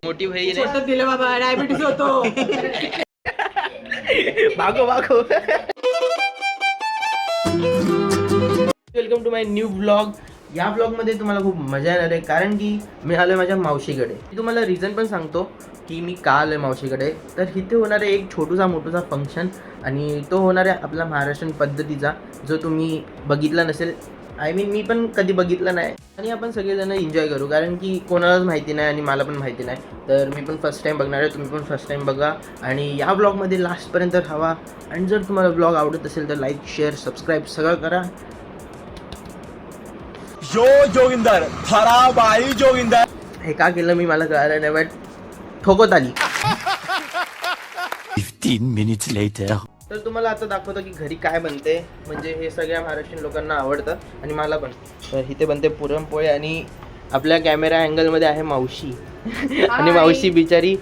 मोठी भाई दिलं बाबा, डायबिटीस होतो. भागो भागो. Welcome to my new blog. या ब्लॉगमध्ये तुम्हाला खूप मजा येणार आहे, कारण की मी आलो आहे माझ्या मावशीकडे. मी तुम्हाला रिझन पण सांगतो की मी का आलो आहे मावशीकडे. तर इथे होणार आहे एक छोटूसा मोठूसा फंक्शन, आणि तो होणार आहे आपला महाराष्ट्रीयन पद्धतीचा, जो तुम्ही बघितला नसेल. मी पण कधी बघितलं नाही, आणि आपण सगळेजण एन्जॉय करू, कारण की कोणालाच माहिती नाही आणि मला पण माहिती नाही. तर मी पण फर्स्ट टाईम बघणार आहे, तुम्ही पण फर्स्ट टाईम बघा, आणि या ब्लॉगमध्ये लास्टपर्यंत राहा. आणि जर तुम्हाला ब्लॉग आवडत असेल तर लाईक, शेअर, सबस्क्राईब सगळं करा. जोगिंदर थराबाई जोगिंदर. हे का केलं मी मला कळालं नाही, बट ठोकत आली. 15 minutes later. तर तुम्हाला आता दाखवतो की घरी काय बनते. म्हणजे हे सगळ्या महाराष्ट्रीयन लोकांना आवडतं आणि मला पण. तर इथे बनते पुरणपोळी, आणि आपल्या कॅमेरा अँगलमध्ये आहे मावशी. आणि मावशी बिचारी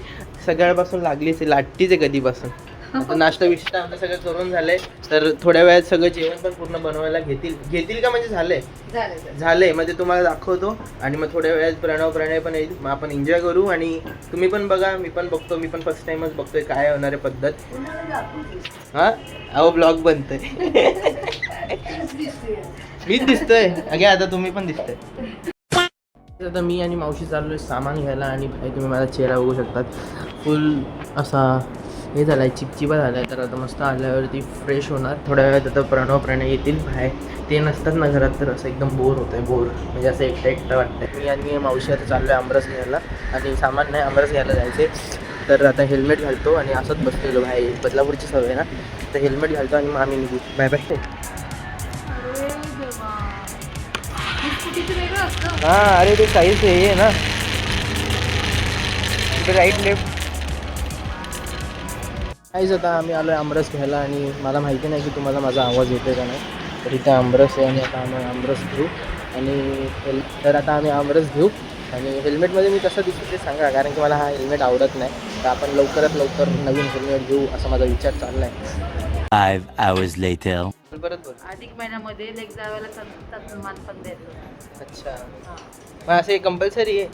सगळ्यापासून लागली असेल, लाटतीच आहे कधीपासून. आता नाश्ता बिष्टा आपलं सगळं करून झालंय, तर थोड्या वेळात सगळं जेवण पण पूर्ण बनवायला घेतील का, म्हणजे झालंय म्हणजे तुम्हाला दाखवतो. आणि मग थोड्या वेळात प्रणय पण येईल, मग आपण एन्जॉय करू. आणि तुम्ही पण बघा, मी पण बघतो, मी पण फर्स्ट टाइमच बघतोय काय होणार आहे पद्धत. हा अहो ब्लॉग बनतोय. मीच दिसतोय अगे, आता तुम्ही पण दिसतोय. आता मी आणि मावशी चाललोय सामान घ्यायला, आणि भाई तुम्ही माझा चेहरा बघू शकतात, फुल असा हे झालाय, चिपचिपा झालाय. तर आता मस्त आल्यावरती फ्रेश होणार. थोड्या वेळात आता प्रणय येतील. बाहेर ते नसतात ना घरात, तर असं एकदम बोर होतंय, म्हणजे असं एकटं वाटतंय. मी आणि मावशी आता चाललोय आमरस घ्यायला, आणि सामान नाही आमरस घ्यायला जायचे. तर आता हेल्मेट घालतो आणि असंच बसलेलो. भाई बदलापूरची सवय आहे ना, तर हेल्मेट घालतो आणि मग आम्ही निघू. Bye bye. हां अरे ते साईज हे आहे ना, इथे राईट लेफ्ट. काहीच आता आम्ही आलो आहे आमरस घ्यायला, आणि मला माहिती नाही की तुम्हाला माझा आवाज येतो का नाही. तर इथे आमरस आहे, आणि आता आम्ही आमरस घेऊ. आणि तर आता आम्ही आमरस घेऊ, आणि हेल्मेटमध्ये मी कसं दिसतो ते सांगा, कारण की मला हा हेल्मेट आवडत नाही. तर आपण लवकरात लवकर नवीन हेल्मेट घेऊ असा माझा विचार चालला आहे. 5 hours later. परत बोल. अधिक महिन्यामध्ये लेक जावायला सन्मान पण देतो. अच्छा, मग असे कंपल्सरी आहे.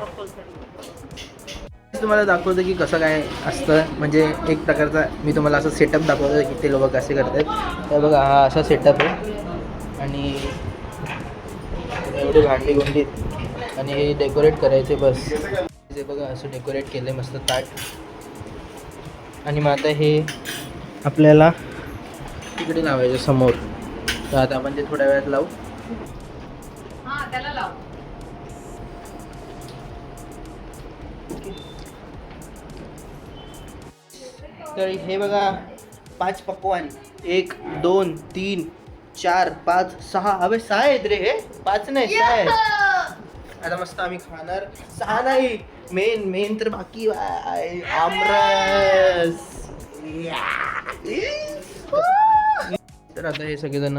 तुम्हाला दाखवतो की कसं काय असतं, म्हणजे एक प्रकारचा मी तुम्हाला असं सेटअप दाखवतो की ते लोक कसे करतात. तर बघा हा असा सेटअप आहे, आणि एवढी भांडी गुंडी, आणि हे डेकोरेट करायचे बस. ते बघा असं डेकोरेट केलं मस्त ताट. आणि मग आता हे आपल्याला तिकडे लावायचं समोर. तर आता आपण ते थोड्या वेळात लावू. हां त्याला लाव. तर हे बघा 5 पक्वान, 1 2 3 4 5 6. अबे 6 आहेत रे, हे 5 नाही 6 आहेत. आता मस्त आम्ही खाणार. 6 नाही, मेन तर बाकी आहे, आमरस. तर आता हे सगळेजण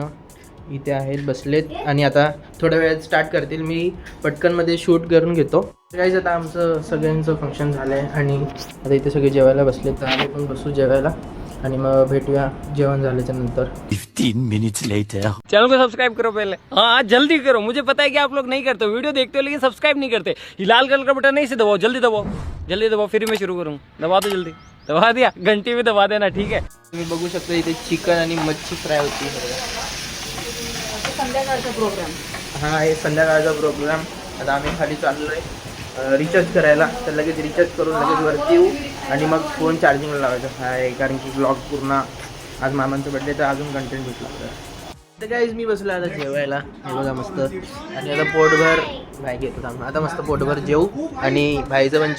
इथे आहेत बसलेत, आणि आता थोड्या वेळात स्टार्ट करतील. मी पटकनमध्ये शूट करून घेतो. गाईज आता आमचं सगळ्यांचं फंक्शन झालं आहे, आणि आता इथे सगळे जेवायला बसलेत, तर आम्ही पण बसू जेवायला, आणि मग भेटूया जेवण झाल्याच्या नंतर. 15 minutes later. चैनल को सब्सक्राइब करो पहले, हाँ जल्दी करो. मुझे पता है कि आप लोग नहीं करते, वीडियो देखते हो लेकिन सब्सक्राइब नहीं करते. ये लाल कलर का बटन नहीं से दबाओ, जल्दी दबाओ, फिर मैं शुरू करूँ. दबा दो जल्दी, दबा दिया, घंटी भी दबा देना, ठीक है. तुम्ही बघू शकता इथे चिकन आणि मच्छी फ्राय होती. संध्याकाळचा प्रोग्राम. हा हे संध्याकाळचा प्रोग्राम. आता आम्ही खाली चाललो आहे रिचार्ज करायला, तर लगेच रिचार्ज करून लगेच वरती येऊ, आणि मग फोन चार्जिंगला लावायचा आहे, कारण की ब्लॉग पूर्ण आज मामांचं बड्डे, तर अजून कंटेंट भेटला. तर गाईज मी बसलो आता जेवायला. हे बघा मस्त, आणि आता पोटभर भाई घेतो थांब. आता मस्त पोटभर जेवू, आणि भाईचं पण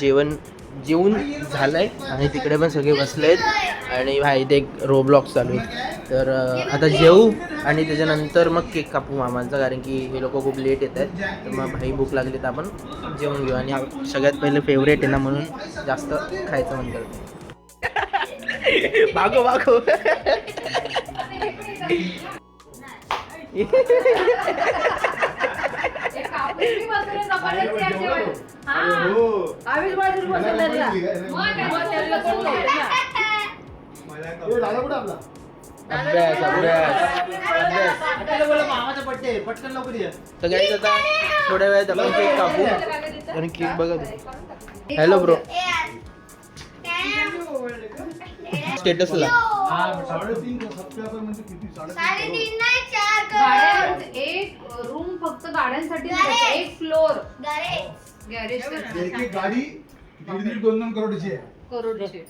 जेवून झालं आहे, आणि तिकडे पण सगळे बसले आहेत, आणि भाई ते एक रोब्लॉक्स चालू आहे. तर आता जेवू, आणि त्याच्यानंतर मग केक कापू मामांचा, कारण की हे लोक खूप लेट येत आहेत. तर मग भाई भूक लागली तर आपण जेवून घेऊ, आणि सगळ्यात पहिले फेवरेट आहे ना, म्हणून जास्त खायचं मन करतो. भागो भागो. अभ्यास अभ्यास अभ्यास. तर गाईज आता थोड्या वेळात आपण केक कापू आणि केक बघा. हॅलो ब्रो, स्टेटसला एक रूम फक्त गाड्यांसाठी एक फ्लोर गॅरेज गाडी 1.5-2 करोडची आहे. करोडचे.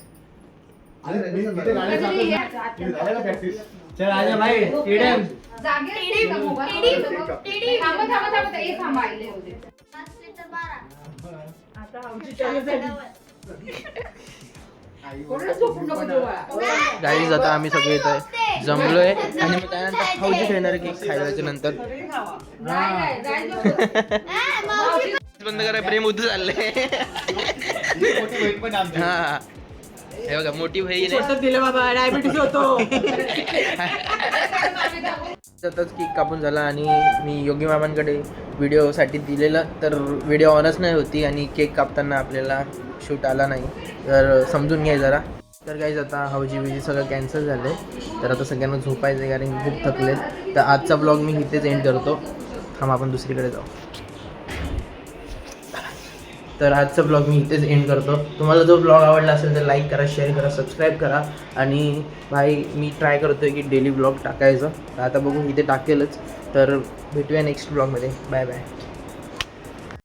गाईज आता आम्ही सगळे येत आहे, जमलोय आणि मग त्यानंतर खाऊची खेळणार केक खायच्या नंतर. बंद करा, प्रेम उद्या चाललंय. हा हे बघा मोठी बहीण दिलं बाबा, डायबिटीस होतो. आताच केक कापून झाला आणि मी योगी मामांकडे व्हिडिओसाठी दिलेलं, तर व्हिडिओ ऑनच नाही होती आणि केक कापताना आपल्याला शूट आला नाही, तर समजून घ्या जरा. तर गाईज आता हौजी बिजी सगळं कॅन्सल झालं आहे, तर आता सगळ्यांना झोपायचं आहे कारण खूप थकले. तर आजचा ब्लॉग मी इथेच एंड करतो. थांब आपण दुसरीकडे जाऊ. तर आजचा ब्लॉग मी इथेच एंड करतो. तुम्हाला जो ब्लॉग आवडला असेल तर लाईक करा, शेअर करा, सबस्क्राईब करा. आणि भाई मी ट्राय करतो आहे की डेली ब्लॉग टाकायचं, आता बघू इथे टाकेलच. तर भेटूया नेक्स्ट ब्लॉगमध्ये. Bye bye.